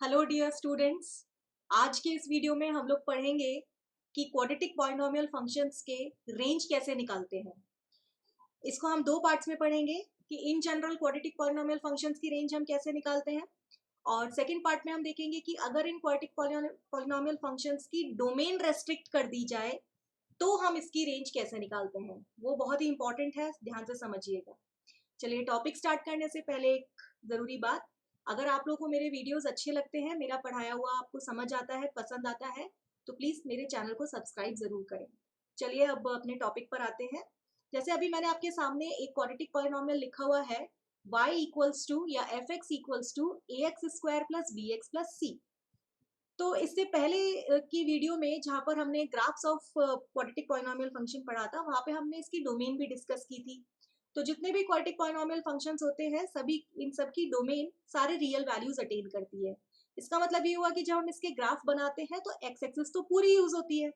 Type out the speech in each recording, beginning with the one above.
Hello dear students. आज के इस वीडियो में हम लोग पढ़ेंगे कि क्वाड्रेटिक पॉलिनोमियल फंक्शंस के रेंज कैसे निकालते हैं। इसको हम दो पार्ट्स में पढ़ेंगे कि in general quadratic polynomial functions की रेंज हम कैसे निकालते हैं, और सेकंड पार्ट में हम देखेंगे कि अगर इन क्वाड्रेटिक पॉलिनोमियल फंक्शंस की डोमेन रेस्ट्रिक्ट कर दी जाए तो हम इसकी रेंज कैसे निकालते हैं। वो बहुत ही इंपॉर्टेंट है, ध्यान से समझिएगा। चलिए, टॉपिक स्टार्ट करने से पहले एक ज़रूरी बात, अगर आप लोगों को मेरे वीडियोस अच्छे लगते हैं, मेरा पढ़ाया हुआ आपको समझ आता है, पसंद आता है, तो प्लीज़ मेरे चैनल को सब्सक्राइब ज़रूर करें। चलिए अब अपने टॉपिक पर आते हैं। जैसे अभी मैंने आपके सामने एक क्वाड्रेटिक पॉलिनोमियल लिखा हुआ है y इक्वल्स टू या F X equals to A X square plus B X plus C. तो इससे पहले की वीडियो में जहाँ पर हमने graphs of quadratic polynomial function पढ़ा था, वहाँ पे हमने इसकी डोमेन भी डिस्कस की थी। तो जितने भी क्वाड्रेटिक पॉलिनोमियल फंक्शंस होते हैं, सभी इन सब की डोमेन सारे रियल वैल्यूज अटेन करती है। इसका मतलब ये हुआ कि जब हम इसके ग्राफ बनाते हैं तो एक्स एक्सिस तो पूरी यूज होती है,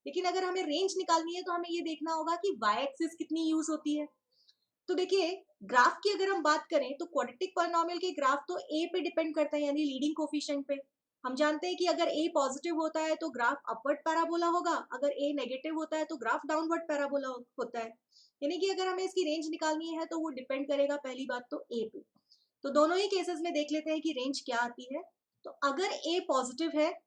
लेकिन अगर हमें रेंज निकालनी है तो हमें ये देखना होगा कि वाई एक्सिस कितनी यूज होती है। तो देखिए, ग्राफ की अगर हम बात करें तो क्वाड्रेटिक पॉलिनोमियल के ग्राफ तो ए पे डिपेंड करते हैं, यानी लीडिंग कोफिशिएंट पे। हम जानते हैं कि अगर ए पॉजिटिव होता है तो ग्राफ अपवर्ड पैराबोला होगा, अगर ए नेगेटिव होता है तो ग्राफ डाउनवर्ड पैराबोला होता है। यानी कि अगर हमें इसकी रेंज निकालनी है तो वो डिपेंड करेगा पहली बात तो ए पे। तो दोनों ही केसेस में देख लेते हैं कि रेंज क्या आती है। तो अगर ए पॉजिटिव है,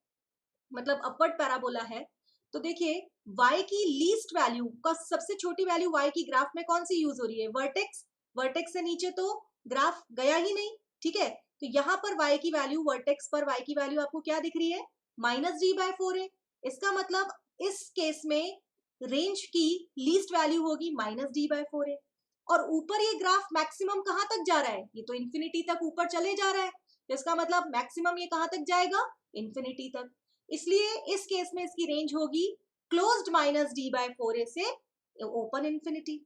मतलब अपवर्ड पैराबोला है, तो देखिए y की लीस्ट वैल्यू का सबसे छोटी वैल्यू y की ग्राफ में कौन सी यूज हो रही है, वर्टेक्स। वर्टेक्स से नीचे तो ग्राफ गया ही नहीं, ठीक है। तो यहाँ पर y की वैल्यू, वर्टेक्स पर y की वैल्यू आपको क्या दिख रही है, -d/4 है। इसका मतलब इस केस में रेंज की लीस्ट वैल्यू होगी -d/4 है। और ऊपर ये ग्राफ मैक्सिमम कहाँ तक जा रहा है, ये तो इंफिनिटी तक ऊपर चले जा रहा है। तो इसका मतलब मैक्सिमम ये कहाँ तक जाएगा, इंफिनिटी तक। इसलिए इस केस में इसकी रेंज होगी क्लोज्ड -d/4a से ओपन इंफिनिटी,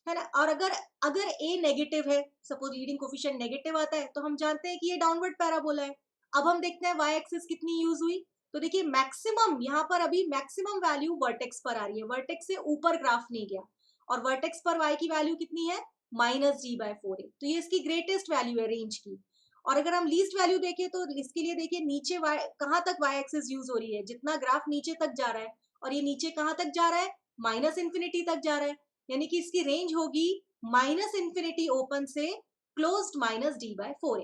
है ना। और अगर अगर a नेगेटिव है, सपोज लीडिंग कोफिशिएंट नेगेटिव आता है, तो हम जानते हैं कि ये डाउनवर्ड पैराबोला है। अब हम देखते हैं y एक्सिस कितनी यूज हुई। तो देखिए मैक्सिमम यहाँ पर अभी मैक्सिमम वैल्यू वर्टेक्स पर आ रही है, वर्टेक्स से ऊपर ग्राफ नहीं गया। और वर्टेक्स पर y की वैल्यू कितनी है, -d/4a। तो ये इसकी ग्रेटेस्ट वैल्यू है रेंज की। और अगर हम लीस्ट वैल्यू देखें तो इसके लिए देखिए नीचे y कहाँ तक y एक्सिस यूज हो रही है, जितना ग्राफ नीचे तक जा रहा है, और ये नीचे कहाँ तक जा रहा है, -इंफिनिटी तक जा रहा है। यानी कि इसकी रेंज होगी -इंफिनिटी ओपन से क्लोज्ड -d/4a।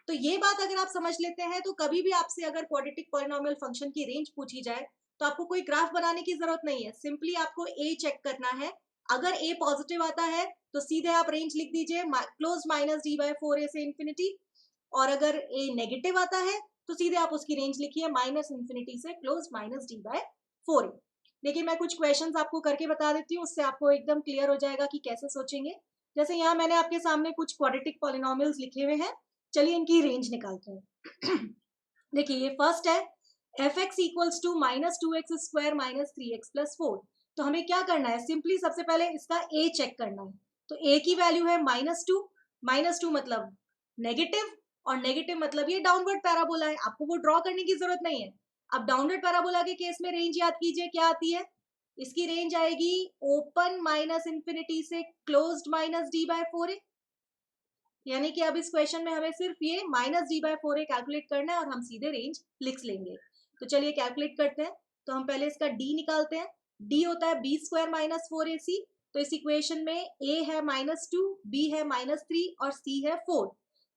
तो ये बात अगर आप समझ लेते हैं तो कभी भी आपसे अगर क्वाड्रेटिक पॉलिनोमियल फंक्शन की रेंज पूछी जाए तो आपको कोई ग्राफ बनाने की जरूरत नहीं है, सिंपली आपको a चेक करना है। अगर a पॉजिटिव आता है तो सीधे आप रेंज लिख दीजिए क्लोज -d/4a से इंफिनिटी, और अगर a नेगेटिव आता है तो सीधे आप उसकी रेंज लिखिए -इंफिनिटी से क्लोज -d/4a। देखिए मैं कुछ क्वेश्चंस आपको करके बता देती हूँ, उससे आपको एकदम क्लियर हो जाएगा कि कैसे सोचेंगे। जैसे यहाँ मैंने आपके सामने कुछ क्वाड्रेटिक पॉलिनोमियल्स लिखे हुए हैं, चलिए इनकी रेंज निकालते हैं। देखिए ये फर्स्ट है, F X equals to -2x² -3x + 4। तो हमें क्या करना है, सिंपली सबसे पहले इसका a चेक करना है। तो a की वैल्यू है -2, -2 मतलब नेगेटिव, और नेगेटिव मतलब ये डाउनवर्ड पैराबोला है, आपको वो ड्रॉ करने की जरूरत नहीं है। अब डाउनवर्ड पैराबोला के केस में रेंज याद कीजिए क्या आती है, इसकी रेंज आएगी ओपन -इंफिनिटी से क्लोज्ड -d/4a। यानी कि अब इस क्वेश्चन में हमें सिर्फ ये -d/4a कैलकुलेट करना है और हम सीधे रेंज लिख लेंगे। तो चलिए कैलकुलेट करते हैं। तो हम पहले इसका d निकालते हैं। d होता है b² - 4ac। तो इस इक्वेशन में a है -2, b है -3 और c है 4।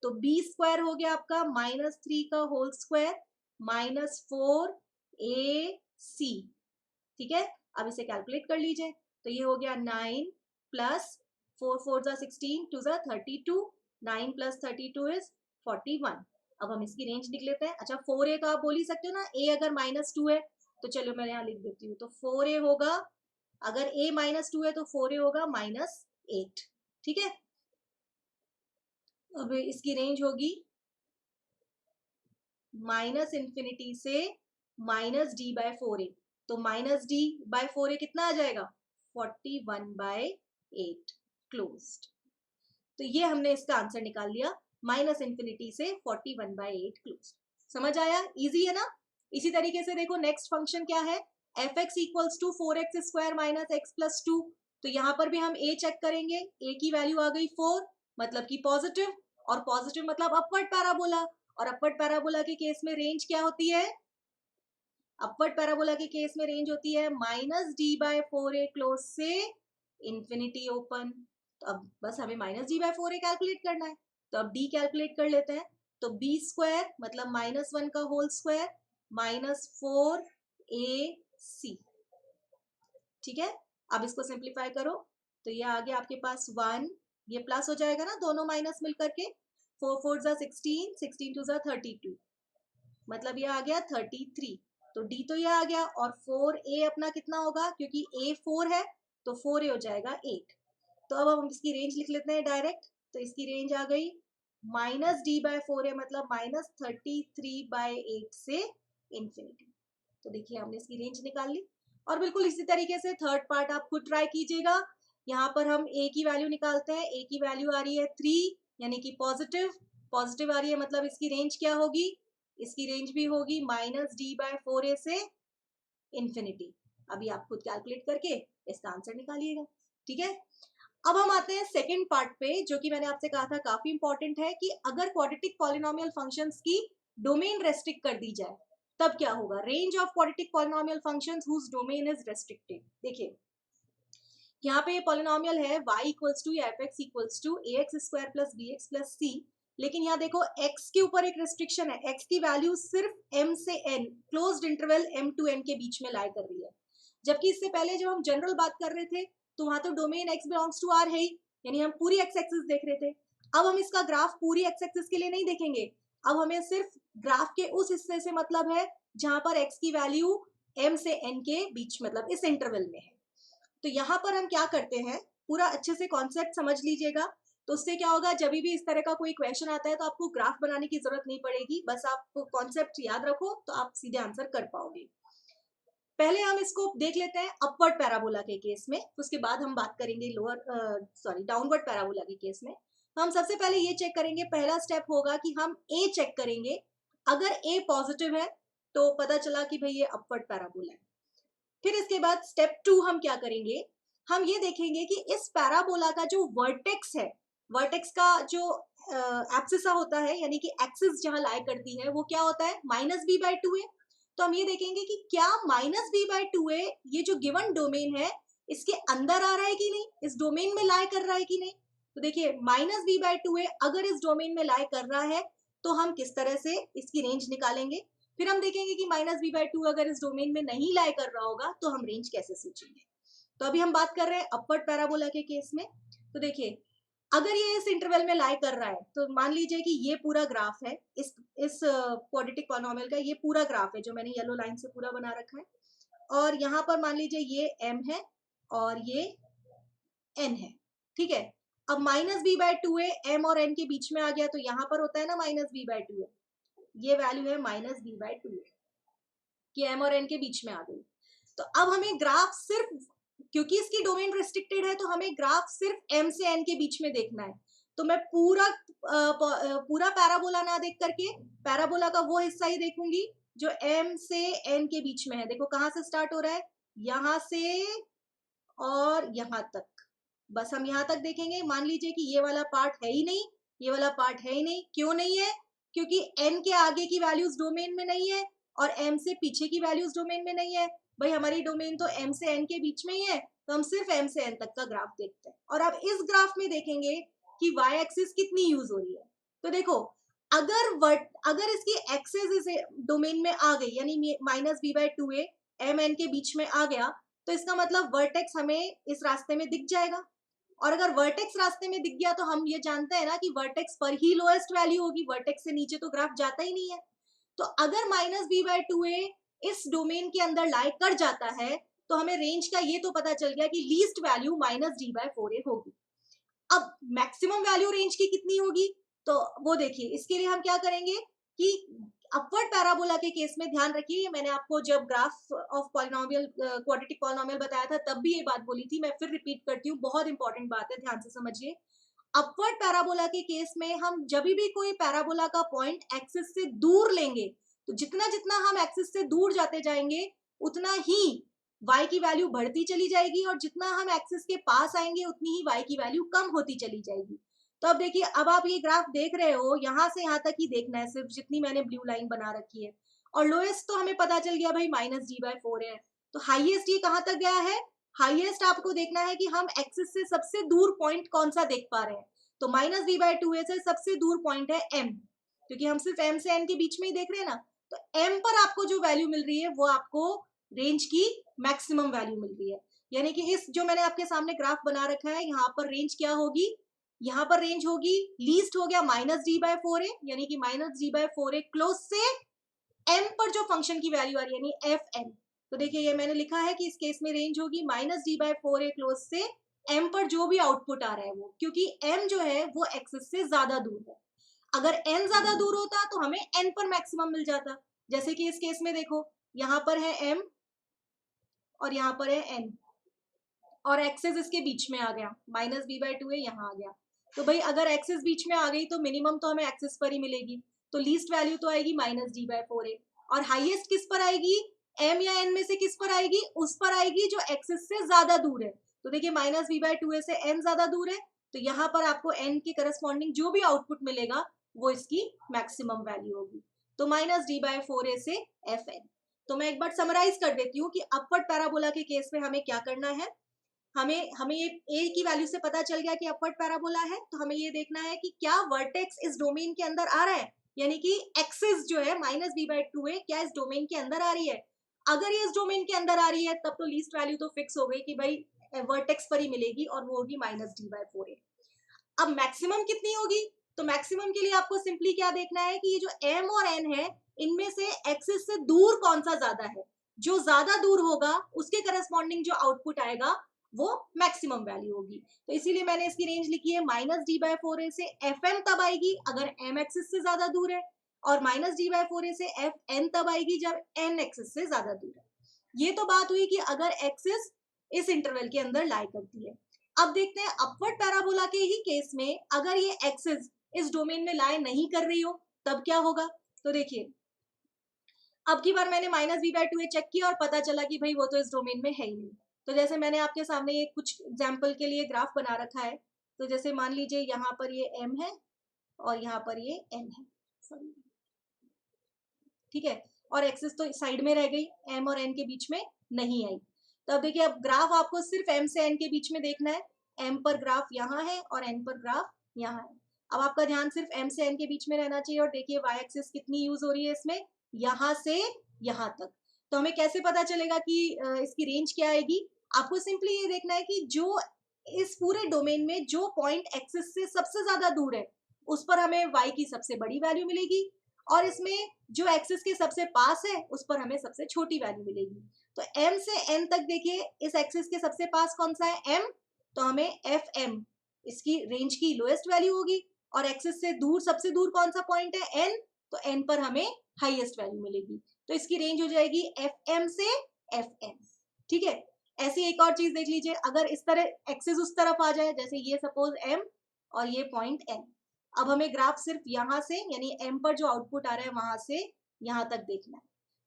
तो b² हो गया आपका -3 का होल स्क्वायर -4ac, ठीक है। अब इसे कैलकुलेट कर लीजिए। तो ये हो गया 9 + 4 4 16 2 32, 9 + 32 इज 41। अब हम इसकी रेंज लिख लेते हैं। अच्छा 4a तो आप बोल ही सकते हो ना, a अगर -2 है तो चलो मैं यहाँ लिख देती हूँ। तो 4a होगा, अगर a -2 है तो 4a होगा -8, ठीक है। अब इसकी रेंज होगी -इंफिनिटी से -d/4a। तो -d/4a कितना आ जाएगा, 41/8 क्लोज्ड। तो ये हमने इसका आंसर निकाल लिया, -इंफिनिटी से 41/8 क्लोज्ड। समझ आया, इजी है ना। इसी तरीके से देखो नेक्स्ट फंक्शन क्या है, F X equals to 4x² - x + 2। तो यहाँ पर भी हम a चेक करेंगे। a की वैल्यू आ गई 4, मतलब कि पॉजिटिव, और पॉजिटिव मतलब अपवर्ड पैराबोला, और अपवर्ड पैराबोला के केस में रेंज क्या होती है? अपवर्ड पैराबोला के केस में रेंज होती है -d/4a क्लोज से इंफिनिटी ओपन। तो अब बस हमें -d/4a कैलकुलेट करना है, तो अब d कैलकुलेट कर लेते हैं। तो b स्क्वायर मतलब -1 का होल स्क्वायर -4ac, ठीक है। अब इसको सिंप्लीफाई करो तो ये आ गया आपके पास 1, ये प्लस हो जाएगा ना, दोनों माइनस मिल करके, 4 4 जा 16, 16 2 जा 32, मतलब ये आ गया 33। तो d तो ये आ गया, और 4a अपना कितना होगा, क्योंकि a 4 है तो 4a हो जाएगा 8। तो अब हम इसकी रेंज लिख लेते हैं डायरेक्ट, तो इसकी रेंज आ गई -d/4a मतलब -33/8 से इंफिनिटी। तो देखिए हमने इसकी रेंज निकाल ली। और बिल्कुल इसी तरीके से थर्ड पार्ट आप खुद ट्राई कीजिएगा। यहाँ पर हम a की वैल्यू निकालते हैं, a की वैल्यू आ रही है 3, यानी कि पॉजिटिव आ रही है, मतलब इसकी रेंज क्या होगी, इसकी रेंज भी होगी -d/4a से इंफिनिटी। अभी आप खुद कैलकुलेट करके इसका आंसर निकालिएगा, ठीक है। अब हम आते हैं सेकंड पार्ट पे, जो कि मैंने आपसे कहा था काफी इंपॉर्टेंट है, कि अगर क्वाड्रेटिक पॉलिनोमियल फंक्शंस की डोमेन रेस्ट्रिक्ट कर दी जाए तब क्या होगा। Range of quadratic polynomial functions whose domain is restricted. देखिए यहाँ पे पॉलिनोमियल है y equals to F X equals to A X square plus B X plus C, लेकिन यहाँ देखो x के ऊपर एक रेस्ट्रिक्शन है, x की वैल्यू सिर्फ m से n closed interval m to n के बीच में लाई कर रही है। जबकि इससे पहले जब हम जनरल बात कर रहे थे तो वहां तो domain x belongs to r है ही, यानी हम पूरी x एक्सिस देख रहे थे। अब हम इसका ग्राफ पूरी x एक्सिस के लिए नहीं देखेंगे, अब हमें सिर्फ ग्राफ के उस हिस्से से मतलब है जहां पर x की वैल्यू m से n के बीच, मतलब इस इंटरवल में है। तो यहाँ पर हम क्या करते हैं, पूरा अच्छे से कॉन्सेप्ट समझ लीजिएगा। तो उससे क्या होगा, जब भी इस तरह का कोई क्वेश्चन आता है तो आपको ग्राफ बनाने की जरूरत नहीं पड़ेगी, बस आप कॉन्सेप्ट याद रखो तो आप सीधे आंसर कर पाओगे। पहले हम इसको देख लेते हैं अपवर्ड पैराबोला के केस में, उसके बाद हम बात करेंगे डाउनवर्ड पैराबोला के केस में। तो हम सबसे पहले ये चेक करेंगे, पहला स्टेप होगा कि हम ए चेक करेंगे। अगर ए पॉजिटिव है तो पता चला कि भाई ये अपवर्ड पैराबोला है। फिर इसके बाद स्टेप 2 हम क्या करेंगे, हम ये देखेंगे कि इस पैराबोला का जो वर्टेक्स है, वर्टेक्स का जो एब्सिसा होता है, यानी कि एक्सिस जहां लाई करती है, वो क्या होता है -b/2a। तो हम ये देखेंगे कि क्या -b/2a ये जो गिवन डोमेन है इसके अंदर आ रहा है कि नहीं, इस डोमेन में लाई कर रहा है कि नहीं। तो देखिए -b/2a अगर इस डोमेन में लाई कर रहा है तो हम किस तरह से इसकी रेंज निकालेंगे। फिर हम देखेंगे कि -b/2 अगर इस डोमेन में नहीं लाई कर रहा होगा तो हम रेंज कैसे सोचेंगे। तो अभी हम बात कर रहे हैं अपवर्ड पैराबोला के केस में। तो देखिए अगर ये इस इंटरवल में लाई कर रहा है तो मान लीजिए कि ये पूरा ग्राफ है, इस क्वाड्रेटिक पॉलिनोमियल का ये पूरा ग्राफ है जो मैंने येलो लाइन से पूरा बना रखा है, और यहाँ पर मान लीजिए ये m है और ये n है, ठीक है। अब -b/2a m और n के बीच में आ गया तो यहाँ पर होता है ना -b/2a, ये वैल्यू है -b/2a कि m और n के बीच में आ गई। तो अब हमें ग्राफ सिर्फ, क्योंकि इसकी डोमेन रेस्ट्रिक्टेड है तो हमें ग्राफ सिर्फ m से n के बीच में देखना है। तो मैं पूरा पैराबोला ना देख करके पैराबोला का वो हिस्सा ही देखूंगी जो m से n के बीच में है। देखो कहाँ से स्टार्ट हो रहा है, यहाँ से और यहाँ तक, बस हम यहाँ तक देखेंगे। मान लीजिए कि ये वाला पार्ट है ही नहीं, ये वाला पार्ट है ही नहीं। क्यों नहीं है, क्योंकि n के आगे की वैल्यूज डोमेन में नहीं है और m से पीछे की वैल्यूज डोमेन में नहीं है। भाई हमारी डोमेन तो m से n के बीच में ही है, तो हम सिर्फ m से n तक का ग्राफ देखते हैं। और अब इस ग्राफ में देखेंगे कि y एक्सिस कितनी यूज हो रही है। तो देखो अगर इसकी एक्सिस इस डोमेन में आ गई, यानी -b/2a m n के बीच में आ गया, तो इसका मतलब वर्टेक्स हमें इस रास्ते में दिख जाएगा। और अगर वर्टेक्स रास्ते में दिख गया तो हम ये जानते हैं ना कि वर्टेक्स पर ही लोएस्ट वैल्यू होगी, वर्टेक्स से नीचे तो ग्राफ जाता ही नहीं है। तो अगर -b/2a इस डोमेन के अंदर लाई कर जाता है तो हमें रेंज का ये तो पता चल गया कि लीस्ट वैल्यू -d/4a होगी। अब मैक्सिमम वैल्यू रेंज की कितनी होगी, तो वो देखिए, इसके लिए हम क्या करेंगे कि अपवर्ड पैराबोला के केस में ध्यान रखिए, मैंने आपको जब graph of polynomial quadratic polynomial बताया था तब भी ये बात बोली थी, मैं फिर रिपीट करती हूँ, बहुत इंपॉर्टेंट बात है, ध्यान से समझिए। अपवर्ड पैराबोला के केस में हम जब भी कोई पैराबोला का पॉइंट एक्सिस से दूर लेंगे तो जितना जितना हम एक्सिस से दूर जाते जाएंगे उतना ही y की वैल्यू बढ़ती चली जाएगी, और जितना हम एक्सिस के पास आएंगे उतनी ही y की वैल्यू कम होती चली जाएगी। तो अब देखिए, अब आप ये ग्राफ देख रहे हो, यहाँ से यहाँ तक ही देखना है सिर्फ, जितनी मैंने ब्लू लाइन बना रखी है। और लोएस्ट तो हमें पता चल गया भाई -d/4 है। तो हाईएस्ट ये कहाँ तक गया है? हाईएस्ट आपको देखना है कि हम एक्सिस से सबसे दूर पॉइंट कौन सा देख पा रहे हैं। तो -d/2a से सबसे दूर पॉइंट है m, क्योंकि हम सिर्फ m से n के बीच में ही देख रहे हैं ना। तो m पर आपको जो वैल्यू मिल रही है वो आपको रेंज की मैक्सिमम वैल्यू मिल रही है। यानी कि इस जो मैंने आपके सामने ग्राफ बना रखा है, यहाँ पर रेंज क्या होगी? यहाँ पर रेंज होगी, लीस्ट हो गया -d/4a, यानी कि -d/4a क्लोज से m पर जो फंक्शन की वैल्यू आ रही है यानी fn। तो देखिए, ये मैंने लिखा है कि इस केस में रेंज होगी -d/4a क्लोज से m पर जो भी आउटपुट आ रहा है वो, क्योंकि m जो है वो एक्सिस से ज्यादा दूर है। अगर n ज्यादा दूर होता तो हमें n पर मैक्सिमम मिल जाता। जैसे कि इस केस में देखो, यहाँ पर है m और यहाँ पर है n, और एक्सेस इसके बीच में आ गया, -b/2a यहाँ आ गया। तो भाई अगर एक्सेस बीच में आ गई तो मिनिमम तो हमें एक्सेस पर ही मिलेगी, तो लीस्ट वैल्यू तो आएगी -d/4a। और हाईएस्ट किस पर आएगी? m या n में से किस पर आएगी? उस पर आएगी जो एक्सेस से ज्यादा दूर है। तो देखिए, -b/2a से n ज्यादा दूर है, तो यहाँ पर आपको n के करस्पॉन्डिंग जो भी आउटपुट मिलेगा वो इसकी मैक्सिमम वैल्यू होगी। तो -d/4a से fn। तो मैं एक बार समराइज कर देती हूँ कि अपवर्ड पैराबोला के केस में हमें क्या करना है। हमें ये a की वैल्यू से पता चल गया कि अपवर्ड पैराबोला है, तो हमें ये देखना है कि क्या वर्टेक्स इस डोमेन के अंदर आ रहा है, यानी कि एक्सिस जो है -b/2a क्या इस डोमेन के अंदर आ रही है। अगर ये इस डोमेन के अंदर आ रही है तब तो लीस्ट वैल्यू तो फिक्स हो गई कि भाई वर्टेक्स पर ही मिलेगी, और वो होगी -d/4a। अब मैक्सिमम कितनी होगी? तो मैक्सिमम के लिए आपको सिंपली क्या देखना है कि ये जो m और n है, इनमें से एक्सिस से दूर कौन सा ज्यादा है। जो ज्यादा दूर होगा उसके करस्पॉन्डिंग जो आउटपुट आएगा वो मैक्सिमम वैल्यू होगी। तो इसीलिए मैंने इसकी रेंज लिखी है -d/4a से fm तब आएगी अगर m एक्सिस से ज्यादा दूर है, और -d/4a से fn तब आएगी जब n एक्सिस से ज्यादा दूर है। ये तो बात हुई कि अगर एक्सिस इस इंटरवल के अंदर लाई करती है। अब देखते हैं अपवर्ड पैराबोला के ही केस में, अगर ये एक्सिस इस डोमेन में लाई नहीं कर रही हो तब क्या होगा। तो देखिए, अब की बार मैंने -b/2a चेक किया और पता चला कि भाई वो तो इस डोमेन में है ही नहीं। तो जैसे मैंने आपके सामने ये कुछ एग्जाम्पल के लिए ग्राफ बना रखा है, तो जैसे मान लीजिए यहाँ पर ये m है और यहाँ पर ये n है, सॉरी, ठीक है, और एक्सिस तो साइड में रह गई, m और n के बीच में नहीं आई। तो अब देखिए, अब ग्राफ आपको सिर्फ m से n के बीच में देखना है। m पर ग्राफ यहाँ है और n पर ग्राफ यहाँ है। अब आपका ध्यान सिर्फ m से n के बीच में रहना चाहिए, और देखिए y एक्सिस कितनी यूज हो रही है इसमें, यहाँ से यहाँ तक। तो हमें कैसे पता चलेगा कि इसकी रेंज क्या आएगी? आपको सिंपली ये देखना है कि जो इस पूरे डोमेन में जो पॉइंट एक्सिस से सबसे ज्यादा दूर है उस पर हमें y की सबसे बड़ी वैल्यू मिलेगी, और इसमें जो एक्सिस के सबसे पास है उस पर हमें सबसे छोटी वैल्यू मिलेगी। तो m से n तक देखिए, इस एक्सिस के सबसे पास कौन सा है? m, तो हमें fm इसकी रेंज की लोएस्ट वैल्यू होगी, और एक्सिस से दूर सबसे दूर कौन सा पॉइंट है? n, तो n पर हमें हाईएस्ट वैल्यू मिलेगी। तो इसकी रेंज हो जाएगी fm से fn। ठीक है, ऐसी एक और चीज देख लीजिए, अगर इस तरह एक्सिस उस तरफ आ जाए, जैसे ये सपोज m और ये पॉइंट n। अब हमें ग्राफ सिर्फ यहाँ से यानी m पर जो आउटपुट आ रहा है वहां से यहाँ तक देखना है,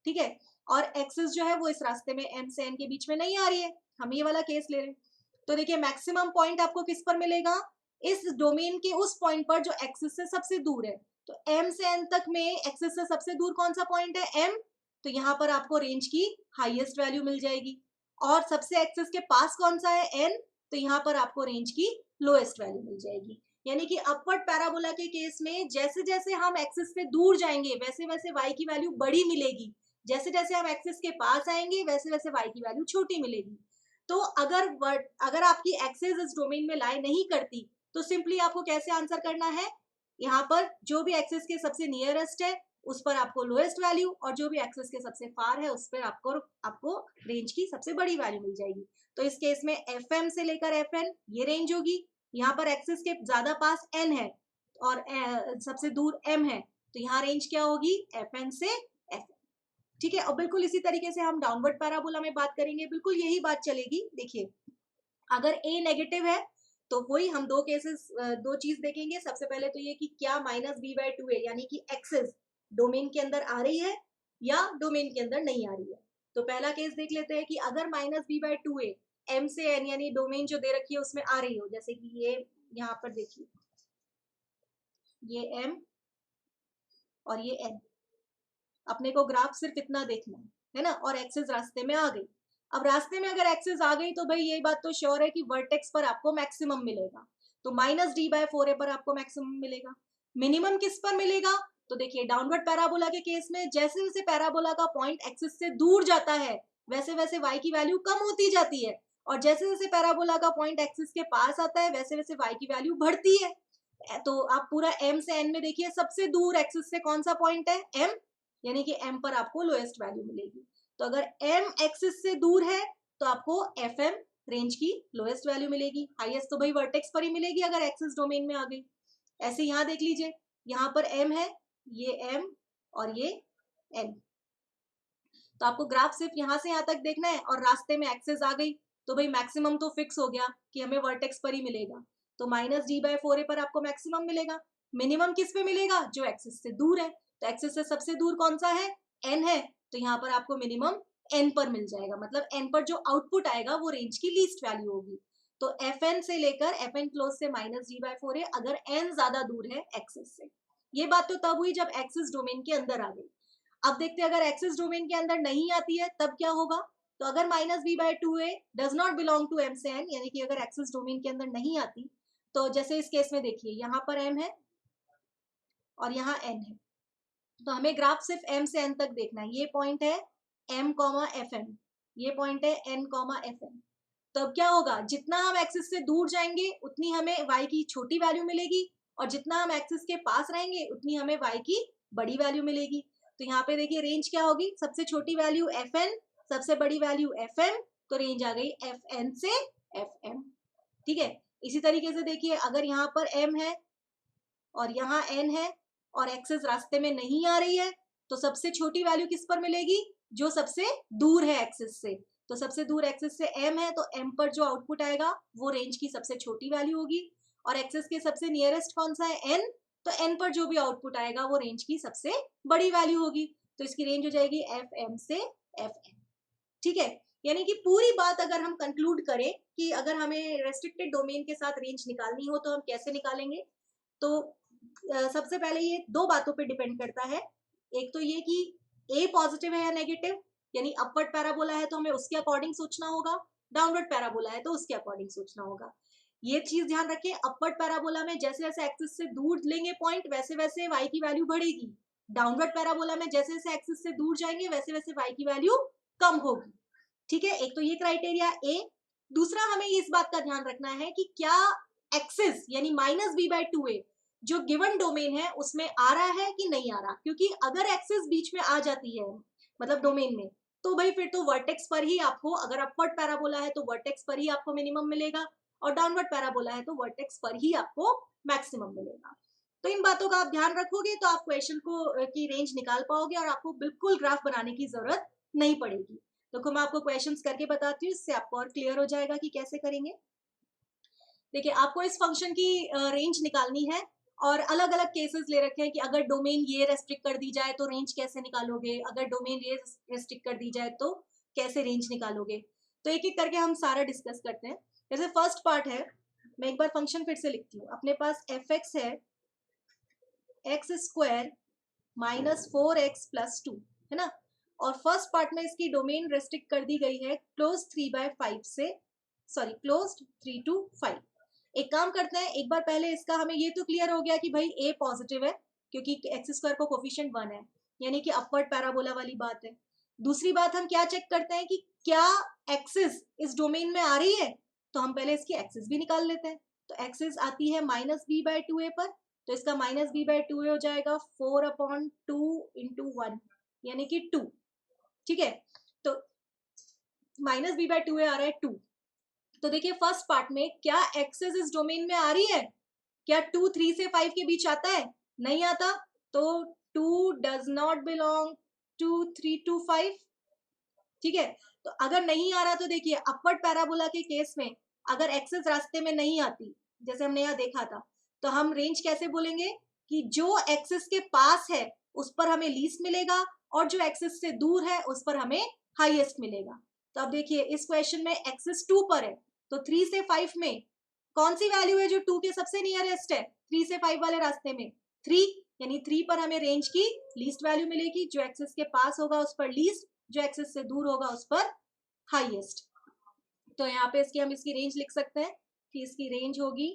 ठीक है। और एक्सिस जो है वो इस रास्ते में m से n के बीच में नहीं आ रही है, हम ये वाला केस ले रहे हैं। तो देखिए, मैक्सिमम पॉइंट आपको किस पर मिलेगा? इस डोमेन के उस पॉइंट पर जो एक्सिस से सबसे दूर है। तो m से n तक में एक्सिस से सबसे दूर कौन सा पॉइंट है? m, तो यहाँ पर आपको रेंज की हाईएस्ट वैल्यू मिल जाएगी। और सबसे एक्सिस के पास कौन सा है? n, तो यहाँ पर आपको रेंज की लोएस्ट वैल्यू मिल जाएगी। यानी कि अपवर्ड पैराबोला के केस में जैसे जैसे हम एक्सिस से दूर जाएंगे वैसे वैसे y की वैल्यू बड़ी मिलेगी, जैसे जैसे हम एक्सिस के पास आएंगे वैसे वैसे y की वैल्यू छोटी मिलेगी। तो अगर आपकी एक्सिस इस डोमेन में लाई नहीं करती तो सिंपली आपको कैसे आंसर करना है, यहाँ पर जो भी एक्सिस के सबसे नियरेस्ट है उस पर आपको लोएस्ट वैल्यू, और जो भी एक्सिस के सबसे फार है उस पर आपको रेंज की सबसे बड़ी वैल्यू मिल जाएगी। तो इस केस में fm से लेकर fn ये रेंज होगी। यहाँ पर एक्सिस के ज्यादा पास n है और सबसे दूर m है, तो यहाँ रेंज क्या होगी? fn से fn। ठीक है, और बिल्कुल इसी तरीके से हम डाउनवर्ड पैराबोला में बात करेंगे, बिल्कुल यही बात चलेगी। देखिए, अगर a नेगेटिव है तो वही हम दो चीज देखेंगे। सबसे पहले तो ये कि क्या -b/2a यानी कि एक्सिस डोमेन के अंदर आ रही है या डोमेन के अंदर नहीं आ रही है। तो पहला केस देख लेते हैं कि अगर -b/2a m से n यानी डोमेन जो दे रखी है उसमें आ रही हो, जैसे कि ये यहाँ पर देखिए ये m और ये n। अपने को ग्राफ सिर्फ इतना देखना है ना, और एक्सेस रास्ते में आ गई। अब रास्ते में अगर एक्सेस आ गई तो भाई ये बात तो श्योर है कि वर्टेक्स पर आपको मैक्सिमम मिलेगा, तो -d/4a पर आपको मैक्सिमम मिलेगा। मिनिमम किस पर मिलेगा? तो देखिए डाउनवर्ड पैराबोला के केस में जैसे जैसे पैराबोला का पॉइंट एक्सिस से दूर जाता है वैसे वैसे y की वैल्यू कम होती जाती है, और जैसे जैसे पैराबोला का पॉइंट एक्सिस के पास आता है वैसे वैसे y की वैल्यू बढ़ती है। तो आप पूरा m से n में देखिए, सबसे दूर एक्सिस से कौन सा पॉइंट है? m, यानी कि m पर आपको लोएस्ट वैल्यू मिलेगी। तो अगर m एक्सिस से दूर है तो आपको fm रेंज की लोएस्ट वैल्यू मिलेगी। हाईएस्ट तो भाई वर्टेक्स पर ही मिलेगी अगर एक्सिस डोमेन में आ गई। ऐसे यहाँ देख लीजिए, यहाँ पर m है, ये m और ये n। तो आपको ग्राफ सिर्फ यहाँ से यहाँ तक देखना है, और रास्ते में एक्सेस आ गई तो भाई मैक्सिमम तो फिक्स हो गया कि हमें वर्टेक्स पर ही मिलेगा, तो -d/4a पर आपको मैक्सिमम मिलेगा। मिनिमम किस पे मिलेगा? जो एक्सिस से दूर है। तो एक्सिस से सबसे दूर कौन सा है? n है, तो यहाँ पर आपको मिनिमम n पर मिल जाएगा, मतलब n पर जो आउटपुट आएगा वो रेंज की लीस्ट वैल्यू होगी। तो fn से लेकर fn क्लोज से -d/4a अगर n ज्यादा दूर है एक्सिस से। ये बात तो तब हुई जब एक्सिस डोमेन के अंदर आ गई। अब देखते हैं अगर एक्सिस डोमेन के अंदर नहीं आती है तब क्या होगा। तो अगर -b/2a does not belong to m से n, यानी कि अगर एक्सिस डोमेन के अंदर नहीं आती, तो जैसे इस केस में देखिए यहाँ पर m है और यहाँ n है, तो हमें ग्राफ सिर्फ m से n तक देखना है। ये पॉइंट है m, fm, ये पॉइंट है n, fm। तो अब क्या होगा, जितना हम एक्सिस से दूर जाएंगे उतनी हमें y की छोटी वैल्यू मिलेगी, और जितना हम एक्सिस के पास रहेंगे उतनी हमें y की बड़ी वैल्यू मिलेगी। तो यहाँ पे देखिए रेंज क्या होगी, सबसे छोटी वैल्यू fn, सबसे बड़ी वैल्यू fm, तो रेंज आ गई fn से fm। ठीक है, इसी तरीके से देखिए अगर यहाँ पर m है और यहाँ n है और एक्सिस रास्ते में नहीं आ रही है, तो सबसे छोटी वैल्यू किस पर मिलेगी? जो सबसे दूर है एक्सिस से। तो सबसे दूर एक्सिस से m है, तो m पर जो आउटपुट आएगा वो रेंज की सबसे छोटी वैल्यू होगी, और एक्सिस के सबसे नियरेस्ट कौन सा है? n, तो n पर जो भी आउटपुट आएगा वो रेंज की सबसे बड़ी वैल्यू होगी, तो इसकी रेंज हो जाएगी fm से fn। ठीक है, यानी कि पूरी बात अगर हम कंक्लूड करें कि अगर हमें रेस्ट्रिक्टेड डोमेन के साथ रेंज निकालनी हो तो हम कैसे निकालेंगे, तो सबसे पहले ये दो बातों पे डिपेंड करता है। एक तो ये कि a पॉजिटिव है या नेगेटिव, यानी अपवर्ड पैराबोला है तो हमें उसके अकॉर्डिंग सोचना होगा, डाउनवर्ड पैराबोला है तो उसके अकॉर्डिंग सोचना होगा। ये चीज ध्यान रखें, अपवर्ड पैराबोला में जैसे जैसे एक्सिस से दूर लेंगे पॉइंट वैसे वैसे y की वैल्यू बढ़ेगी, डाउनवर्ड पैराबोला में जैसे जैसे एक्सिस से दूर जाएंगे वैसे वैसे y की वैल्यू कम होगी। ठीक है, एक तो ये क्राइटेरिया ए। दूसरा हमें इस बात का ध्यान रखना है कि क्या एक्सिस यानी -b/2a जो गिवन डोमेन है उसमें आ रहा है कि नहीं आ रहा, क्योंकि अगर एक्सिस बीच में आ जाती है मतलब डोमेन में, तो भाई फिर तो वर्टेक्स पर ही आपको, अगर अपवर्ड पैराबोला है तो वर्टेक्स पर ही आपको मिनिमम मिलेगा, और डाउनवर्ड पैराबोला है तो वर्टेक्स पर ही आपको मैक्सिमम मिलेगा। तो इन बातों का आप ध्यान रखोगे तो आप क्वेश्चन को की रेंज निकाल पाओगे और आपको बिल्कुल ग्राफ बनाने की जरूरत नहीं पड़ेगी। तो मैं आपको क्वेश्चंस करके बताती हूँ, इससे आपको और क्लियर हो जाएगा कि कैसे करेंगे। देखिए आपको इस फंक्शन की रेंज निकालनी है, और अलग अलग केसेस ले रखे हैं कि अगर डोमेन ये रेस्ट्रिक्ट कर दी जाए तो रेंज कैसे निकालोगे, अगर डोमेन ये रेस्ट्रिक्ट कर दी जाए तो कैसे रेंज निकालोगे। तो एक एक करके हम सारा डिस्कस करते हैं। जैसे फर्स्ट पार्ट है, मैं एक बार फंक्शन फिर से लिखती हूँ। अपने पास f(x) है x² - 4x + 2 है ना, और फर्स्ट पार्ट में इसकी डोमेन रेस्ट्रिक्ट कर दी गई है क्लोज 3/5 से, सॉरी क्लोज्ड 3 to 5। एक काम करते हैं, एक बार पहले इसका हमें ये तो क्लियर हो गया कि भाई a पॉजिटिव है क्योंकि x² को कोफिशिएंट 1 है, यानी कि अपवर्ड पैराबोला वाली बात है। दूसरी बात हम क्या चेक करते हैं कि क्या एक्सिस इस डोमेन में आ रही है, तो हम पहले इसकी एक्सिस भी निकाल लेते हैं। तो एक्सिस आती है -b/2a पर, तो इसका -b/2a हो जाएगा 4/2 × 1 यानी कि 2। ठीक है, तो -b/2a आ रहा है 2। तो देखिए फर्स्ट पार्ट में क्या एक्सेस इस डोमेन में आ रही है, क्या 2 3 से 5 के बीच आता है? नहीं आता, तो 2 does not belong to 3 to 5। ठीक है, तो अगर नहीं आ रहा तो देखिए अपवर्ड पैराबोला के केस में अगर एक्सेस रास्ते में नहीं आती, जैसे हमने यहाँ देखा था, तो हम रेंज कैसे बोलेंगे कि जो एक्सेस के पास है उस पर हमें लीस्ट मिलेगा, और जो एक्सेस से दूर है उस पर हमें हाईएस्ट मिलेगा। तो अब देखिए इस क्वेश्चन में एक्सेस 2 पर है, तो 3 से 5 में कौन सी वैल्यू है जो 2 के सबसे नियरेस्ट है 3 से 5 वाले रास्ते में? 3, यानी 3 पर हमें रेंज की लीस्ट वैल्यू मिलेगी, जो एक्सिस के पास होगा उस पर लीस्ट, जो एक्सिस से दूर होगा उस पर हाईएस्ट। तो यहाँ पे हम इसकी रेंज लिख सकते हैं कि इसकी रेंज होगी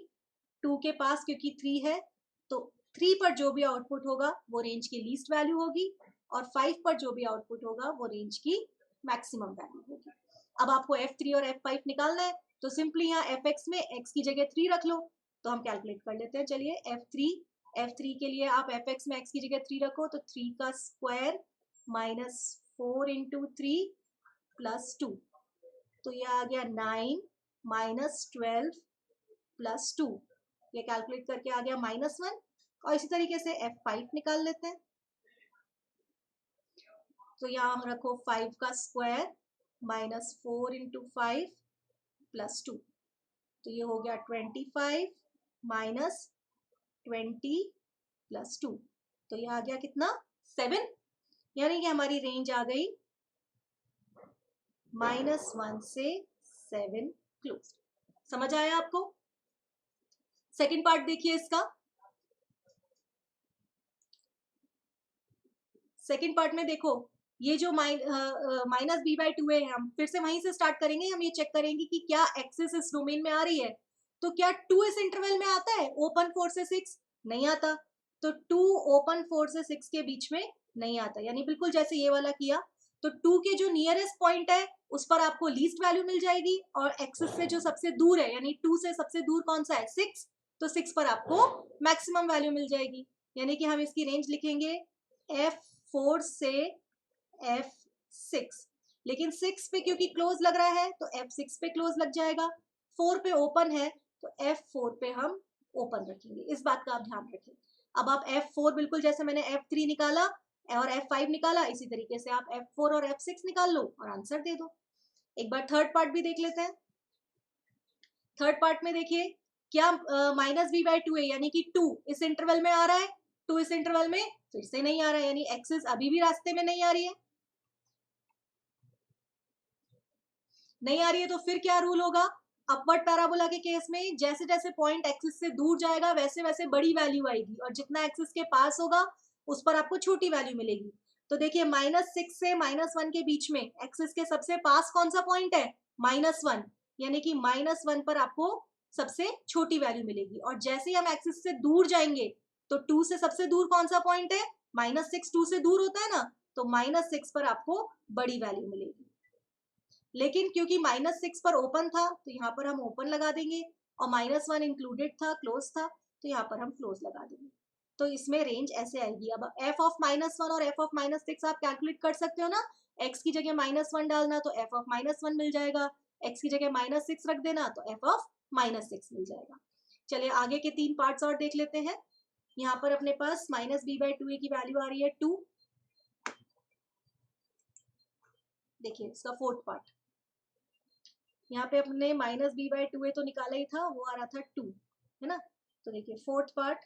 2 के पास, क्योंकि 3 है तो 3 पर जो भी आउटपुट होगा वो रेंज की लीस्ट वैल्यू होगी, और 5 पर जो भी आउटपुट होगा वो रेंज की मैक्सिमम वैल्यू होगी। अब आपको F3 और F5 निकालना है, तो सिंपली यहाँ Fx में x की जगह 3 रख लो। तो हम कैलकुलेट कर लेते हैं। चलिए F3 के लिए आप Fx में x की जगह 3 रखो, तो 3 का स्क्वायर माइनस 4 इंटू 3 प्लस 2, तो ये आ गया 9 माइनस 12 प्लस 2, ये कैलकुलेट करके आ गया -1। और इसी तरीके से F5 निकाल लेते हैं। तो यहाँ हम रखो 5 का स्क्वायर माइनस 4 इंटू 5 प्लस 2, तो ये हो गया 25 माइनस 20 प्लस 2, तो ये आ गया कितना 7, यानी कि हमारी रेंज आ गई -1 से 7 क्लोज। समझ आया आपको? सेकंड पार्ट देखिए इसका। सेकंड पार्ट में देखो, ये जो -b/2 है, हम फिर से वहीं से स्टार्ट करेंगे। हम ये चेक करेंगे कि क्या एक्सिस इस डोमेन में आ रही है। तो क्या 2 इस इंटरवल में आता है? ओपन 4 से 6 नहीं आता, तो 2 ओपन 4 से 6 के बीच में नहीं आता, यानी बिल्कुल जैसे ये वाला किया। तो 2 के जो नियरेस्ट पॉइंट है उस पर आपको लीस्ट वैल्यू मिल जाएगी, और एक्सिस से जो सबसे दूर है, यानी 2 से सबसे दूर कौन सा है 6, तो 6 पर आपको मैक्सिमम वैल्यू मिल जाएगी। यानी कि हम इसकी रेंज लिखेंगे F4 से F6, लेकिन 6 पे क्योंकि क्लोज लग रहा है तो F6 पे क्लोज लग जाएगा। 4 पे ओपन है तो F4 पे हम ओपन रखेंगे, इस बात का आप ध्यान रखें। अब आप F4 बिल्कुल जैसे मैंने F3 निकाला और F5 निकाला, इसी तरीके से आप F4 और F6 निकाल लो और आंसर दे दो। एक बार थर्ड पार्ट भी देख लेते हैं। थर्ड पार्ट में देखिए, क्या -b/2 है, यानी कि 2 इस इंटरवल में आ रहा है, 2 इस इंटरवल में फिर से नहीं आ रहा है, यानी एक्सिस अभी भी रास्ते में नहीं आ रही है। नहीं आ रही है तो फिर क्या रूल होगा? अपवर्ड पैराबोला के केस में जैसे जैसे पॉइंट एक्सिस से दूर जाएगा वैसे वैसे बड़ी वैल्यू आएगी, और जितना एक्सिस के पास होगा उस पर आपको छोटी वैल्यू मिलेगी। तो देखिए -6 से -1 के बीच में एक्सिस के सबसे पास कौन सा पॉइंट है? -1, यानी कि -1 पर आपको सबसे छोटी वैल्यू मिलेगी। और जैसे ही हम एक्सिस से दूर जाएंगे तो 2 से सबसे दूर कौन सा पॉइंट है? -6 2 से दूर होता है ना, तो -6 पर आपको बड़ी वैल्यू मिलेगी। लेकिन क्योंकि -6 पर ओपन था तो यहाँ पर हम ओपन लगा देंगे, और -1 इंक्लूडेड था, क्लोज था, तो यहाँ पर हम क्लोज लगा देंगे। तो इसमें रेंज ऐसे आएगी। अब f ऑफ -1 और f ऑफ -6 आप कैलकुलेट कर सकते हो ना। x की जगह -1 डालना तो f ऑफ -1 मिल जाएगा, x की जगह -6 रख देना तो f ऑफ -6 मिल जाएगा। चलिए आगे के 3 पार्ट्स और देख लेते हैं। यहाँ पर अपने पास -b/2a की वैल्यू आ रही है 2। देखिए इसका फोर्थ पार्ट, यहाँ पे अपने -b/2a तो निकाला ही था, वो आ रहा था 2, है ना। तो देखिए फोर्थ पार्ट,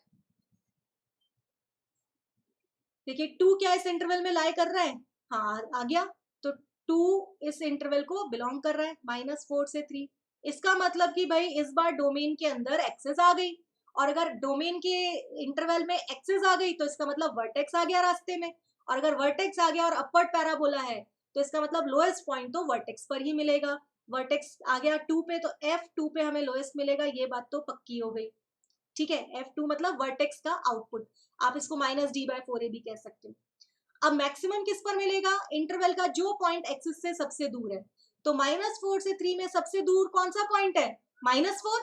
देखिए 2 क्या इस इंटरवल में लाई कर रहा है? हाँ आ गया। तो 2 इस इंटरवल को बिलोंग कर रहा है, -4 से 3। इसका मतलब कि भाई इस बार डोमेन के अंदर एक्सेस आ गई, और अगर डोमेन के इंटरवल में एक्सेस आ गई तो इसका मतलब वर्टेक्स आ गया रास्ते में, और अगर वर्टेक्स आ गया और अपवर्ड पैराबोला है तो इसका मतलब लोएस्ट पॉइंट तो वर्टेक्स पर ही मिलेगा। वर्टेक्स आ गया 2 पे तो F2 पे हमें लोएस्ट मिलेगा, ये बात तो पक्की हो गई। ठीक है, F2 मतलब वर्टेक्स का आउटपुट, आप इसको -d/4a भी कह सकते हो। अब मैक्सिमम किस पर मिलेगा? इंटरवल का जो पॉइंट एक्सिस से सबसे दूर है। तो -4 से 3 में सबसे दूर कौन सा पॉइंट है? -4।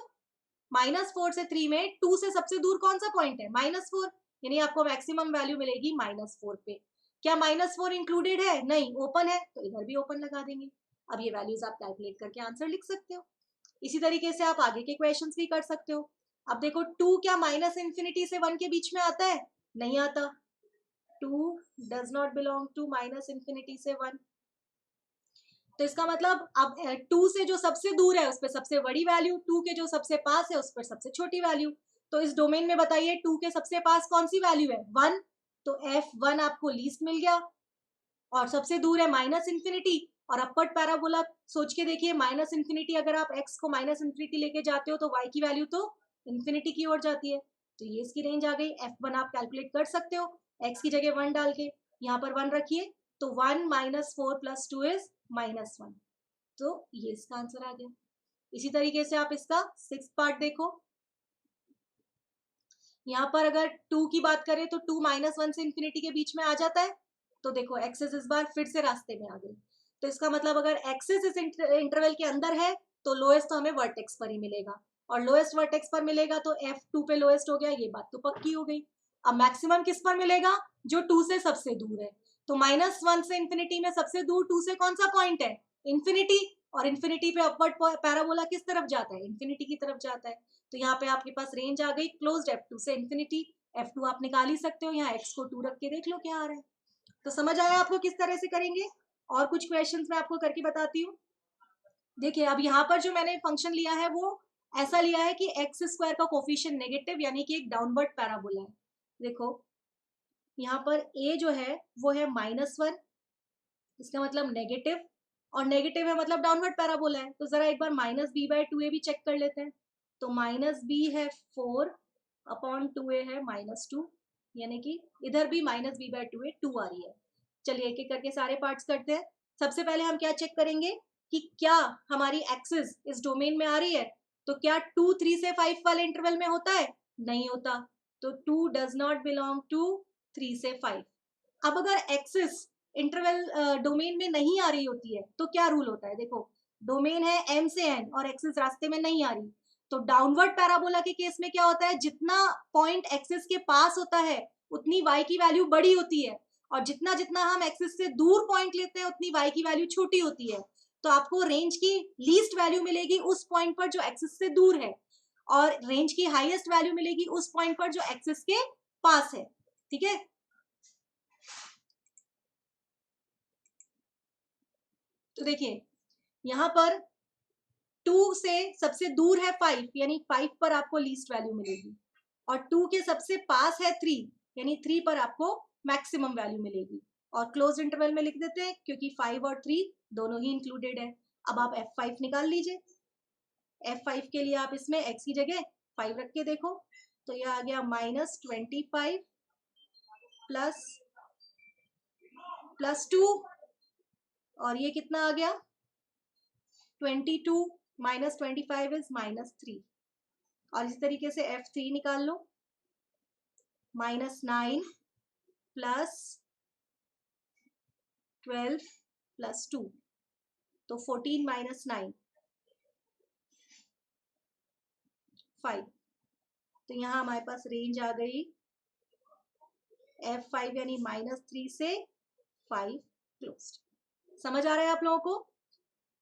-4 से 3 में 2 से सबसे दूर कौन सा पॉइंट है? -4, यानी आपको मैक्सिमम वैल्यू मिलेगी -4 पे। क्या -4 इंक्लूडेड है? नहीं, ओपन है, तो इधर भी ओपन लगा देंगे। अब ये वैल्यूज आप कैलकुलेट करके आंसर लिख सकते हो। इसी तरीके से आप आगे के क्वेश्चंस भी कर सकते हो। अब देखो 2 क्या -∞ से 1 के बीच में आता है? नहीं आता। 2 डज नॉट बिलोंग टू -∞ से 1। तो इसका मतलब अब 2 से जो सबसे दूर है उस पर सबसे बड़ी वैल्यू, 2 के जो सबसे पास है उस पर सबसे छोटी वैल्यू। तो इस डोमेन में बताइए 2 के सबसे पास कौन सी वैल्यू है? 1, तो F1 आपको लीस्ट मिल गया, और सबसे दूर है -∞। और अपवर्ड पैराबोला सोच के देखिए, -∞ अगर आप x को -∞ लेके जाते हो तो y की वैल्यू तो इंफिनिटी की ओर जाती है। तो ये इसकी रेंज आ गई। F1 आप कैलकुलेट कर सकते हो, x की जगह 1 डाल के, यहाँ पर 1 रखिए, तो 1 माइनस 4 प्लस 2 इज -1। तो ये इसका आंसर आ गया। इसी तरीके से आप इसका 6th पार्ट देखो। यहाँ पर अगर 2 की बात करें तो 2 -1 से इंफिनिटी के बीच में आ जाता है। तो देखो एक्सेस इस बार फिर से रास्ते में आ गई। तो इसका मतलब अगर एक्सेस इस इंटरवल के अंदर है तो लोएस्ट तो हमें वर्टेक्स पर ही मिलेगा, और लोएस्ट वर्टेक्स पर मिलेगा तो F2 पे लोएस्ट हो गया, ये बात तो पक्की हो गई। अब मैक्सिमम किस पर मिलेगा? जो 2 से सबसे दूर है। तो -1 से इंफिनिटी में सबसे दूर 2 से कौन सा पॉइंट है? इंफिनिटी। और इंफिनिटी पे अपवर्ड पैराबोला किस तरफ जाता है? इंफिनिटी की तरफ जाता है। तो यहाँ पे आपके पास रेंज आ गई क्लोज्ड F2 से इंफिनिटी। F2 आप निकाल ही सकते हो, यहाँ x को 2 रख के देख लो क्या आ रहा है। तो समझ आया आपको किस तरह से करेंगे? और कुछ क्वेश्चंस मैं आपको करके बताती हूँ। देखिए अब यहाँ पर जो मैंने फंक्शन लिया है वो ऐसा लिया है कि एक्स स्क्वायर का कोफिशिएंट नेगेटिव, यानी कि एक डाउनवर्ड पैराबोला है। देखो यहाँ पर a जो है वो है -1, इसका मतलब नेगेटिव, और नेगेटिव है मतलब डाउनवर्ड पैराबोला है। तो जरा एक बार -b/2a भी चेक कर लेते हैं। तो -b है 4/2a है -2, यानी कि इधर भी -b/2a 2 आ रही है। चलिए एक एक करके सारे पार्ट्स करते हैं। सबसे पहले हम क्या चेक करेंगे कि क्या हमारी एक्सिस इस डोमेन में आ रही है। तो क्या 2 3 से 5 वाले इंटरवल में होता है? नहीं होता। तो 2 डज नॉट बिलोंग टू 3 से 5। अब अगर एक्सिस इंटरवल डोमेन में नहीं आ रही होती है तो क्या रूल होता है? देखो डोमेन है m से n और एक्सिस रास्ते में नहीं आ रही, तो डाउनवर्ड पैराबोला के केस में क्या होता है? जितना पॉइंट एक्सिस के पास होता है उतनी y की वैल्यू बड़ी होती है, और जितना जितना हम एक्सिस से दूर पॉइंट लेते हैं उतनी y की वैल्यू छोटी होती है। तो आपको रेंज की लीस्ट वैल्यू मिलेगी उस पॉइंट पर जो एक्सिस से दूर है, और रेंज की हाईएस्ट वैल्यू मिलेगी उस पॉइंट पर जो एक्सिस के पास है। ठीक है, तो देखिए यहाँ पर 2 से सबसे दूर है 5, यानी 5 पर आपको लीस्ट वैल्यू मिलेगी, और 2 के सबसे पास है 3, यानी 3 पर आपको मैक्सिमम वैल्यू मिलेगी। और क्लोज इंटरवल में लिख देते हैं क्योंकि 5 और 3 दोनों ही इंक्लूडेड है। अब आप F5 निकाल लीजिए। F5 के लिए आप इसमें x की जगह 5 रख के देखो, तो यह आ गया -25 प्लस 2, और ये कितना आ गया 22 -25 इज -3। और इसी तरीके से F3 निकाल लो, -9 प्लस 12 प्लस 2, तो 14 -9 5। तो यहाँ हमारे पास रेंज आ गई F5 यानी -3 से 5 क्लोज्ड। समझ आ रहा है आप लोगों को?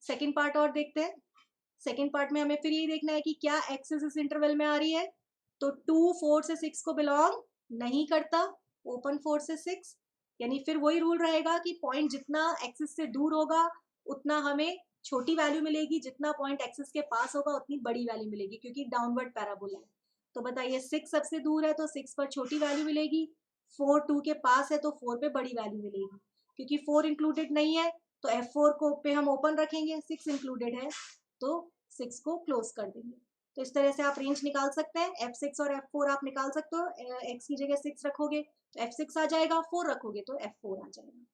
सेकेंड पार्ट और देखते हैं। सेकेंड पार्ट में हमें फिर यही देखना है कि क्या एक्सिस इस इंटरवल में आ रही है। तो 2 4 से 6 को बिलोंग नहीं करता, ओपन 4 से 6, यानी फिर वही रूल रहेगा कि पॉइंट जितना एक्सिस से दूर होगा उतना हमें छोटी वैल्यू मिलेगी, जितना पॉइंट एक्सिस के पास होगा उतनी बड़ी वैल्यू मिलेगी, क्योंकि डाउनवर्ड पैराबोला है। तो बताइए 6 सबसे दूर है तो 6 पर छोटी वैल्यू मिलेगी, 4 2 के पास है तो 4 पे बड़ी वैल्यू मिलेगी। क्योंकि 4 इंक्लूडेड नहीं है तो F4 को पे हम ओपन रखेंगे, 6 इंक्लूडेड है तो 6 को क्लोज कर देंगे। तो इस तरह से आप रेंज निकाल सकते हैं। F6 और F4 आप निकाल सकते हो। x की जगह 6 रखोगे तो F6 आ जाएगा, 4 रखोगे तो F4 आ जाएगा।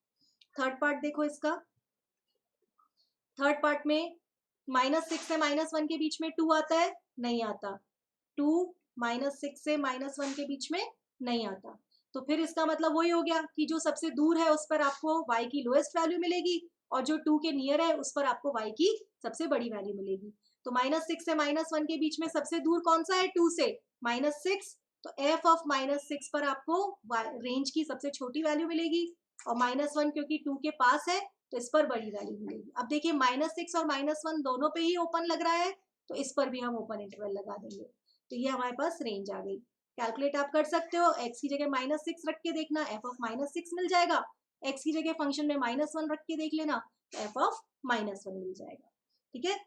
थर्ड पार्ट देखो इसका। थर्ड पार्ट में -6 से -1 के बीच में 2 आता है? नहीं आता। 2 -6 से -1 के बीच में नहीं आता। तो फिर इसका मतलब वही हो गया कि जो सबसे दूर है उस पर आपको y की लोएस्ट वैल्यू मिलेगी, और जो 2 के नियर है उस पर आपको y की सबसे बड़ी वैल्यू मिलेगी। तो -6 से -1 के बीच में सबसे दूर कौन सा है? 2 से -6। तो f ऑफ -6 पर आपको रेंज की सबसे छोटी वैल्यू मिलेगी, और -1 क्योंकि 2 के पास है तो इस पर बड़ी वैल्यू मिलेगी। अब देखिए -6 और -1 दोनों पे ही ओपन लग रहा है, तो इस पर भी हम ओपन इंटरवल लगा देंगे। तो ये हमारे पास रेंज आ गई। कैलकुलेट आप कर सकते हो, x की जगह -6 रख के देखना, f ऑफ -6 मिल जाएगा। x की जगह फंक्शन में -1 रख के देख लेना, f ऑफ -1 मिल जाएगा। ठीक है,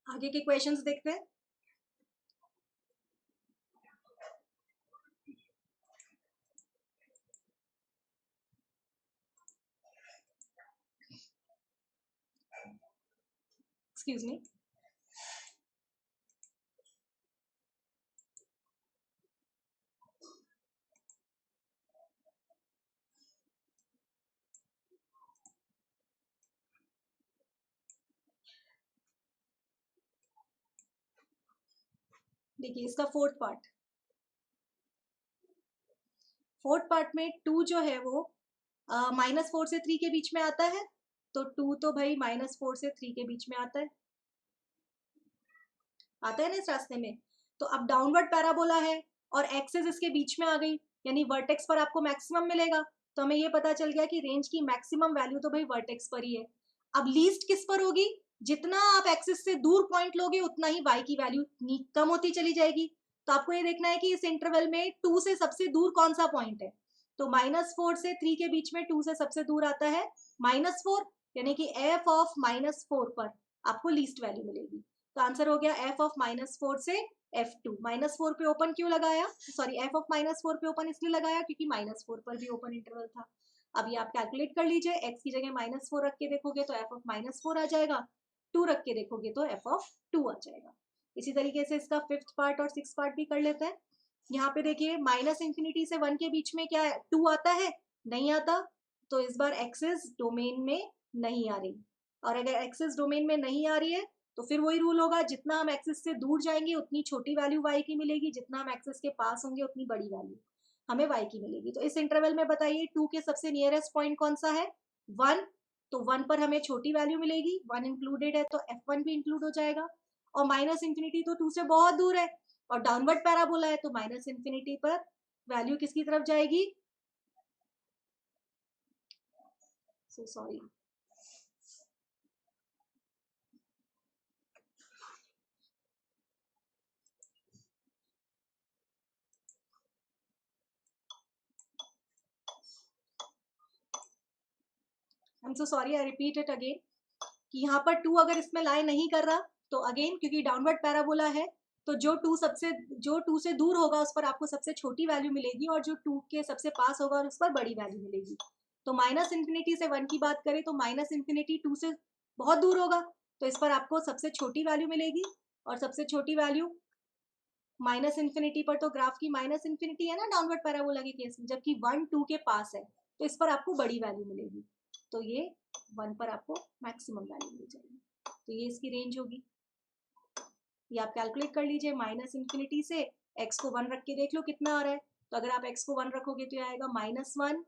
आगे के क्वेश्चंस देखते हैं। Excuse me. देखिए इसका फोर्थ पार्ट में 2 जो है वो -4 से 3 के बीच में आता है, तो 2 तो भाई -4 से 3 के बीच में आता है ना इस रास्ते में। तो अब डाउनवर्ड पैराबोला है और एक्सेस इसके बीच में आ गई, यानी वर्टेक्स पर आपको मैक्सिमम मिलेगा। तो हमें ये पता चल गया कि रेंज की मैक्सिमम वैल्यू तो भाई वर्टेक्स पर ही है। अब लीस्ट किस पर होगी? जितना आप एक्सेस से दूर पॉइंट लोगे उतना ही y की वैल्यू कम होती चली जाएगी। तो आपको ये देखना है कि इस इंटरवल में 2 से सबसे दूर कौन सा पॉइंट है। तो -4 से 3 के बीच में 2 से सबसे दूर आता है -4, यानी कि f ऑफ -4 पर आपको लीस्ट वैल्यू मिलेगी। तो आंसर हो गया f ऑफ -4 से f2। -4 पे ओपन क्यों लगाया, सॉरी f ऑफ -4 पे ओपन इसलिए लगाया क्योंकि -4 पर भी ओपन इंटरवल था। अब ये आप कैलकुलेट कर लीजिए, x की जगह -4 रख के देखोगे तो f ऑफ -4 आ जाएगा, 2 रख के देखोगे तो f ऑफ 2 आ जाएगा। इसी तरीके से इसका 5th पार्ट और 6th पार्ट भी कर लेते हैं। यहाँ पे देखिए -इंफिनिटी से 1 के बीच में क्या 2 आता है? नहीं आता। तो इस बार एक्सेस डोमेन में नहीं आ रही, और अगर एक्सेस डोमेन में नहीं आ रही है तो फिर वही रूल होगा, जितना हम एक्सेस से दूर जाएंगे उतनी छोटी वैल्यू y की मिलेगी, जितना हम एक्सेस के पास होंगे उतनी बड़ी वैल्यू हमें y की मिलेगी। तो इस इंटरवल में बताइए 2 के सबसे नियरेस्ट पॉइंट कौन सा है? 1। तो 1 पर हमें छोटी वैल्यू मिलेगी, 1 इंक्लूडेड है तो f1 भी इंक्लूड हो जाएगा। और -इंफिनिटी तो 2 से बहुत दूर है और डाउनवर्ड पैराबोला है, तो -इंफिनिटी पर वैल्यू किसकी तरफ जाएगी? Sorry, I am so sorry, I repeat it again, कि यहाँ पर 2 अगर इसमें लाई नहीं कर रहा तो अगेन क्योंकि डाउनवर्ड पैराबोला है तो जो 2 से दूर होगा उस पर आपको सबसे छोटी वैल्यू मिलेगी और जो 2 के सबसे पास होगा उस पर बड़ी वैल्यू मिलेगी। तो -इंफिनिटी से 1 की बात करें तो -इंफिनिटी 2 से बहुत दूर होगा, तो इस पर आपको सबसे छोटी वैल्यू मिलेगी, और सबसे छोटी वैल्यू -इंफिनिटी पर तो ग्राफ की -इंफिनिटी है ना डाउनवर्ड पैराबोला के केस में, जबकि 1 2 के पास है तो इस पर आपको बड़ी वैल्यू मिलेगी। तो ये 1 पर आपको मैक्सिमम वैल्यू मिल जाएगी। तो ये इसकी रेंज होगी, ये आप कैलकुलेट कर लीजिए। -इंफिनिटी से x को 1 रख के देख लो कितना आ रहा है। तो अगर आप x को 1 रखोगे तो ये आएगा -1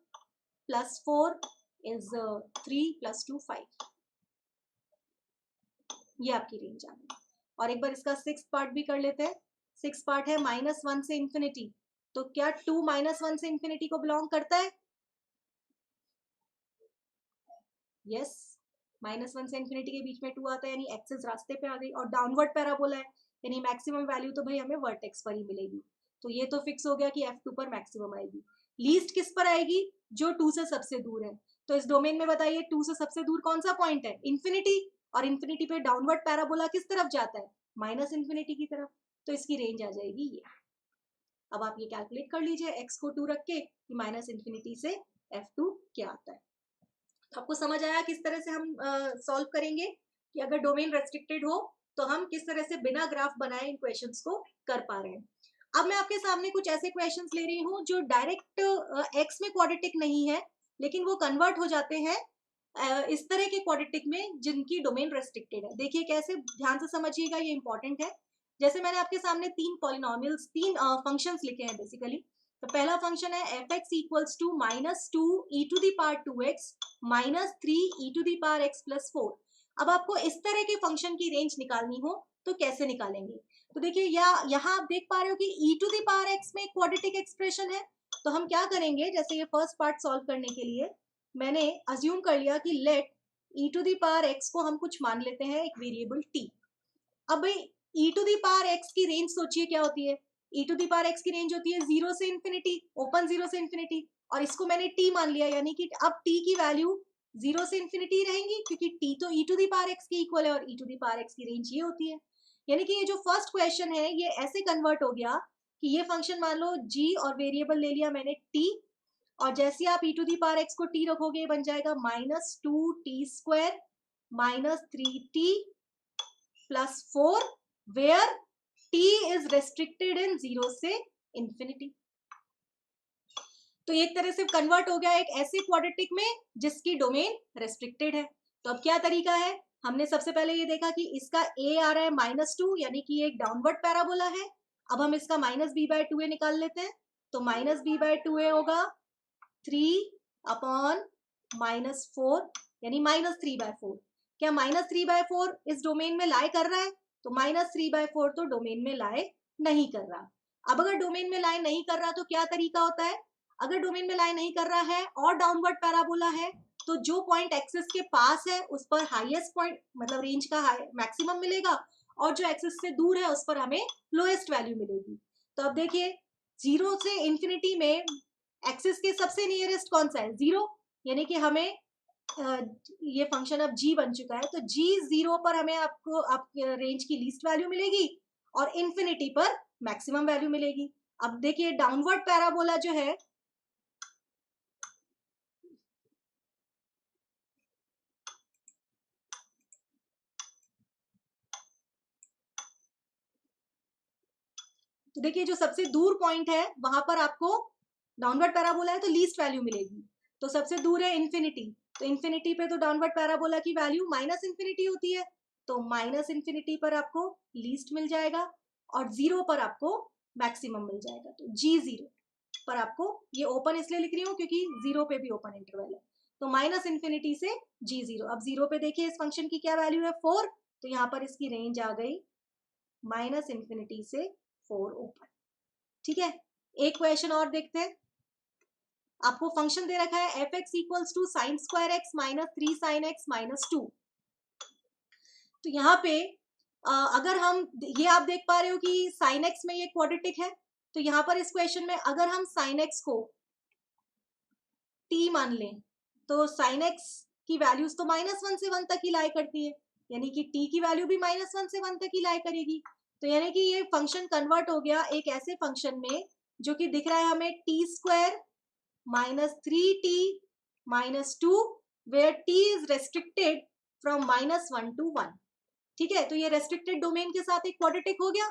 + 4 इज 3 + 2 5। ये आपकी रेंज आ गई। और एक बार इसका 6th पार्ट भी कर लेते हैं। 6th पार्ट है -1 से इंफिनिटी, तो क्या 2 -1 से इंफिनिटी को बिलोंग करता है? यस, -1 से इंफिनिटी के बीच में 2 आता है, यानी एक्सेस रास्ते पे आ गई, और डाउनवर्ड पैराबोला है यानी मैक्सिमम वैल्यू तो भाई हमें वर्टेक्स पर ही मिलेगी। तो ये तो फिक्स हो गया कि f2 पर मैक्सिमम आएगी। लीस्ट किस पर आएगी? जो 2 से सबसे दूर है। तो इस डोमेन में बताइए 2 से सबसे दूर कौन सा पॉइंट है? इंफिनिटी, और इंफिनिटी पे डाउनवर्ड पैराबोला किस तरफ जाता है? -इंफिनिटी की तरफ। तो इसकी रेंज आ जाएगी ये। अब आप ये कैलकुलेट कर लीजिए x को 2 रख के कि -इंफिनिटी से f2 क्या आता है। आपको समझ आया किस तरह से हम सॉल्व करेंगे कि अगर डोमेन रेस्ट्रिक्टेड हो तो हम किस तरह से बिना ग्राफ बनाए इन क्वेश्चंस को कर पा रहे हैं। अब मैं आपके सामने कुछ ऐसे क्वेश्चंस ले रही हूँ जो डायरेक्ट एक्स में क्वाड्रेटिक नहीं है, लेकिन वो कन्वर्ट हो जाते हैं इस तरह के क्वाड्रेटिक में जिनकी डोमेन रेस्ट्रिक्टेड है। देखिए कैसे, ध्यान से समझिएगा, ये इंपॉर्टेंट है। जैसे मैंने आपके सामने 3 पॉलिनोमियल्स, 3 फंक्शंस लिखे हैं बेसिकली। तो पहला फंक्शन है f(x) = -2e⁻²x -3e⁻x+4। अब आपको इस तरह के फंक्शन की रेंज निकालनी हो तो कैसे निकालेंगे? तो देखिए यहाँ आप देख पा रहे हो कि e⁻x में क्वाड्रेटिक एक्सप्रेशन है। तो हम क्या करेंगे, जैसे ये फर्स्ट पार्ट सॉल्व करने के लिए मैंने अज्यूम कर लिया कि लेट e⁻x को हम कुछ मान लेते हैं, एक वेरिएबल t। अब भाई e⁻x की रेंज सोचिए क्या होती है। e⁻x की रेंज होती है 0 से इंफिनिटी, ओपन 0 से इंफिनिटी, और इसको मैंने t मान लिया, यानी कि अब t की वैल्यू 0 से इंफिनिटी रहेंगी क्योंकि t तो e⁻x के इक्वल है और e⁻x की रेंज ये होती है। यानी कि ये जो फर्स्ट क्वेश्चन है ये ऐसे कन्वर्ट हो गया कि ये फंक्शन मान लो g और वेरिएबल ले लिया मैंने t, और जैसे आप e⁻x को t रखोगे बन जाएगा -2t² -3t +4 where t is restricted in 0 से इंफिनिटी। तो एक तरह से कन्वर्ट हो गया एक ऐसे क्वाड्रेटिक में जिसकी डोमेन रेस्ट्रिक्टेड है। तो अब क्या तरीका है, हमने सबसे पहले ये देखा कि इसका a आ रहा है -2, यानी कि एक डाउनवर्ड पैराबोला है, अब हम इसका माइनस बी बाय टू ए निकाल लेते हैं, तो माइनस बी बाय टू ए होगा 3/-4 यानी -3/4। क्या -3/4 इस डोमेन में लाई कर रहा है? तो -3/4 तो डोमेन में लाई नहीं कर रहा। अब अगर डोमेन में लाई नहीं कर रहा तो क्या तरीका होता है? अगर डोमेन में लाई नहीं कर रहा है और डाउनवर्ड पैराबोला है, तो जो पॉइंट एक्सिस के पास है उस पर हाईएस्ट पॉइंट मतलब रेंज का मैक्सिमम मिलेगा, और जो एक्सिस से दूर है उस पर हमें लोएस्ट वैल्यू मिलेगी। तो अब देखिए 0 से इंफिनिटी में एक्सिस के सबसे नियरेस्ट कौन सा है? 0, यानी कि हमें ये फंक्शन अब g बन चुका है, तो g 0 पर हमें आपको रेंज की लीस्ट वैल्यू मिलेगी और इंफिनिटी पर मैक्सिमम वैल्यू मिलेगी। अब देखिए डाउनवर्ड पैराबोला जो है, तो देखिए जो सबसे दूर पॉइंट है वहां पर आपको डाउनवर्ड पैराबोला है तो लीस्ट वैल्यू मिलेगी। तो सबसे दूर है इंफिनिटी, तो इंफिनिटी पे तो डाउनवर्ड पैराबोला की वैल्यू माइनस इंफिनिटी होती है, तो माइनस इंफिनिटी पर आपको लीस्ट मिल जाएगा और 0 पर आपको मैक्सिमम मिल जाएगा। तो g0 पर आपको, ये ओपन इसलिए लिख रही हूँ क्योंकि 0 पे भी ओपन इंटरवल है, तो माइनस इंफिनिटी से g0। अब 0 पे देखिए इस फंक्शन की क्या वैल्यू है? 4, तो यहाँ पर इसकी रेंज आ गई माइनस इंफिनिटी से 4 ओपन। ठीक है, एक क्वेश्चन और देखते हैं। आपको फंक्शन दे रखा है F X equals to sine square X minus 3 sine X minus 2। तो यहाँ पे अगर हम, ये आप देख पा रहे हो कि साइन एक्स में ये क्वाड्रेटिक है, तो यहाँ पर इस क्वेश्चन में अगर हम साइन एक्स को t मान लें, तो साइन एक्स की वैल्यूज तो -1 से 1 तक ही लाई करती है, यानी कि t की वैल्यू भी -1 से 1 तक ही लाई करेगी। तो यानी कि ये फंक्शन कन्वर्ट हो गया एक ऐसे फंक्शन में जो कि दिख रहा है हमें t² -3t -2 where t is restricted from -1 to 1। ठीक है, तो ये रेस्ट्रिक्टेड डोमेन के साथ एक क्वाड्रेटिक हो गया।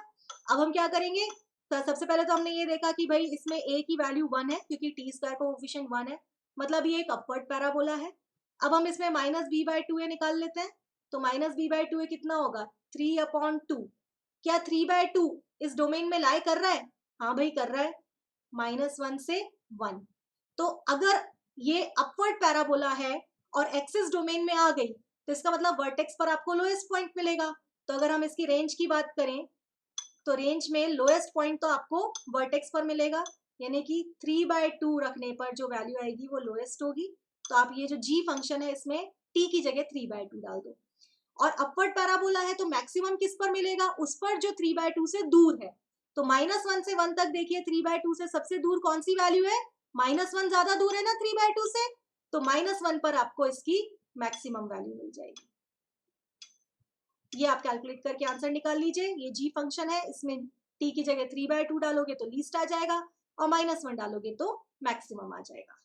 अब हम क्या करेंगे? तो सबसे पहले तो हमने ये देखा कि भाई इसमें a की वैल्यू 1 है क्योंकि t² कोएफिशिएंट 1 है, मतलब ये एक अपवर्ड पैराबोला है। अब हम इसमें -b/2a निकाल लेते हैं, तो -b/2a कितना होगा? 3/2। क्या 3/2 इस डोमेन में लाई कर रहा है? हाँ भाई कर रहा है, -1 से 1। तो अगर ये अपवर्ड पैराबोला है और एक्सिस डोमेन में आ गई, तो इसका मतलब वर्टेक्स पर आपको लोएस्ट पॉइंट मिलेगा। तो अगर हम इसकी रेंज की बात करें, तो रेंज में लोएस्ट पॉइंट तो आपको वर्टेक्स पर मिलेगा, यानी कि 3/2 रखने पर जो वैल्यू आएगी वो लोएस्ट होगी। तो आप ये जो g फंक्शन है इसमें t की जगह 3/2 डाल दो। और अपवर्ड पैराबोला है तो मैक्सिमम किस पर मिलेगा? उस पर जो 3/2 से दूर है। तो -1 से 1 तक देखिए 3/2 से सबसे दूर कौन सी वैल्यू है? -1 ज्यादा दूर है ना 3/2 से, तो -1 पर आपको इसकी मैक्सिमम वैल्यू मिल जाएगी। ये आप कैलकुलेट करके आंसर निकाल लीजिए। ये g फंक्शन है, इसमें t की जगह 3/2 डालोगे तो लीस्ट आ जाएगा और -1 डालोगे तो मैक्सिमम आ जाएगा।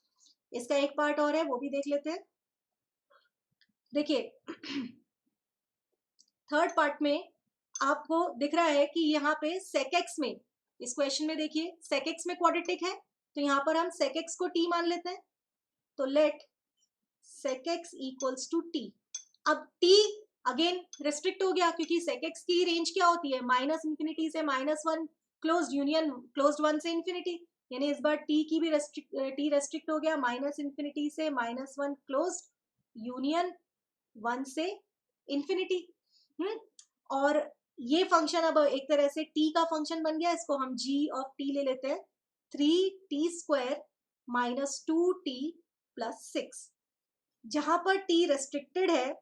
इसका एक पार्ट और है, वो भी देख लेते हैं। देखिए थर्ड पार्ट में आपको दिख रहा है कि यहाँ पे sec x में, इस क्वेश्चन में देखिए sec x में क्वाड्रेटिक है, तो यहाँ पर हम sec x को t मान लेते हैं। तो let sec x equals to t। अब t अगेन रेस्ट्रिक्ट हो गया क्योंकि sec x की रेंज क्या होती है? -इंफिनिटी से -1 क्लोज्ड यूनियन क्लोज्ड 1 से इंफिनिटी, यानी इस बार t की भी रेस्ट्रिक्ट हो गया -इंफिनिटी से -1 क्लोज्ड यूनियन 1 से इंफिनिटी। और ये फंक्शन अब एक तरह से t का फंक्शन बन गया, इसको हम g ऑफ t ले लेते हैं, 3t² -2t + 6। जहां पर t रेस्ट्रिक्टेड है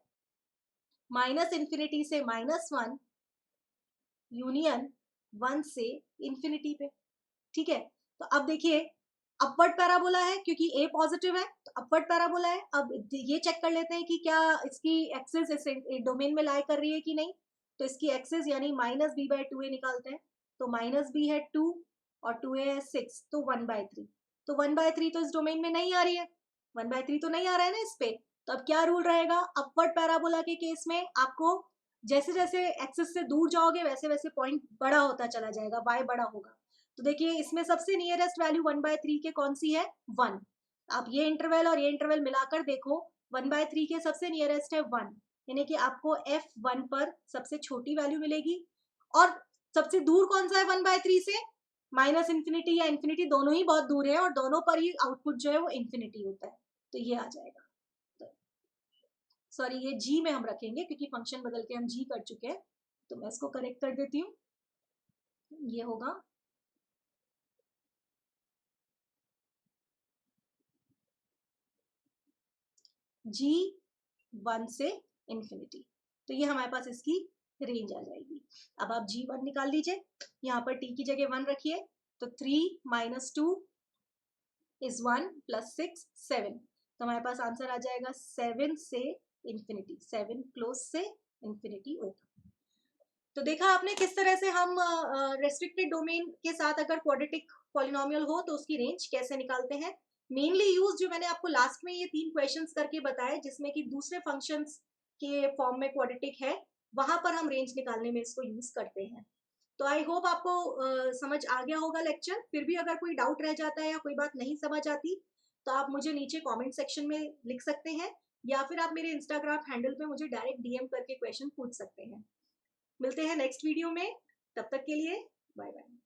-इंफिनिटी से -1 यूनियन 1 से इंफिनिटी पे। ठीक है, तो अब देखिए अपवर्ड पैराबोला है क्योंकि a पॉजिटिव है, तो अपवर्ड पैराबोला है। अब ये चेक कर लेते हैं कि क्या इसकी एक्सिस इस डोमेन में लाई कर रही है कि नहीं। तो इसकी एक्सिस यानी -b/2a निकालते हैं, तो -b है 2 और 2a है 6, तो 1/3। तो 1/3 तो इस डोमेन में नहीं आ रही है, 1/3 तो नहीं आ रहा है ना इस पे। तो अब क्या रूल रहेगा? अपवर्ड पैराबोला के केस में आपको जैसे जैसे एक्सिस से दूर जाओगे वैसे वैसे पॉइंट बड़ा होता चला जाएगा, y बड़ा होगा। तो देखिए इसमें सबसे नियरेस्ट वैल्यू 1/3 के कौन सी है? 1। आप ये इंटरवल और ये इंटरवल मिलाकर देखो, 1/3 के सबसे नियरेस्ट है 1, यानी कि आपको f1 पर सबसे छोटी वैल्यू मिलेगी। और सबसे दूर कौन सा है 1/3 से? माइनस इन्फिनिटी या इन्फिनिटी, दोनों ही बहुत दूर है और दोनों पर ही आउटपुट जो है वो इन्फिनिटी होता है, तो ये आ जाएगा। सॉरी, ये जी में हम रखेंगे क्योंकि फंक्शन बदल के हम जी कर चुके हैं, तो मैं इसको करेक्ट कर देती हूँ। ये होगा जी 1 से इन्फिनिटी, तो ये हमारे पास इसकी रेंज आ जाएगी। अब आप G1 निकाल लीजिए, यहाँ पर t की जगह 1 रखिए, तो 3 - 2 इज 1 + 6 7, तो हमारे पास आंसर आ जाएगा 7 से इन्फिनिटी, 7 क्लोज से इन्फिनिटी ओपन। तो देखा आपने किस तरह से हम रेस्ट्रिक्टेड डोमेन के साथ अगर क्वाड्रेटिक पॉलिनोमियल हो तो उसकी रेंज कैसे निकालते हैं। मेनली यूज जो मैंने आपको लास्ट में ये 3 क्वेश्चंस करके बताए, जिसमें कि दूसरे फंक्शंस के फॉर्म में क्वाड्रेटिक है, वहां पर हम रेंज निकालने में इसको यूज करते हैं। तो आई होप आपको समझ आ गया होगा लेक्चर। फिर भी अगर कोई डाउट रह जाता है या कोई बात नहीं समझ आती तो आप मुझे नीचे कमेंट सेक्शन में लिख सकते हैं, या फिर आप मेरे इंस्टाग्राम हैंडल पे मुझे डायरेक्ट डीएम करके क्वेश्चन पूछ सकते हैं। मिलते हैं नेक्स्ट वीडियो में, तब तक के लिए बाय बाय।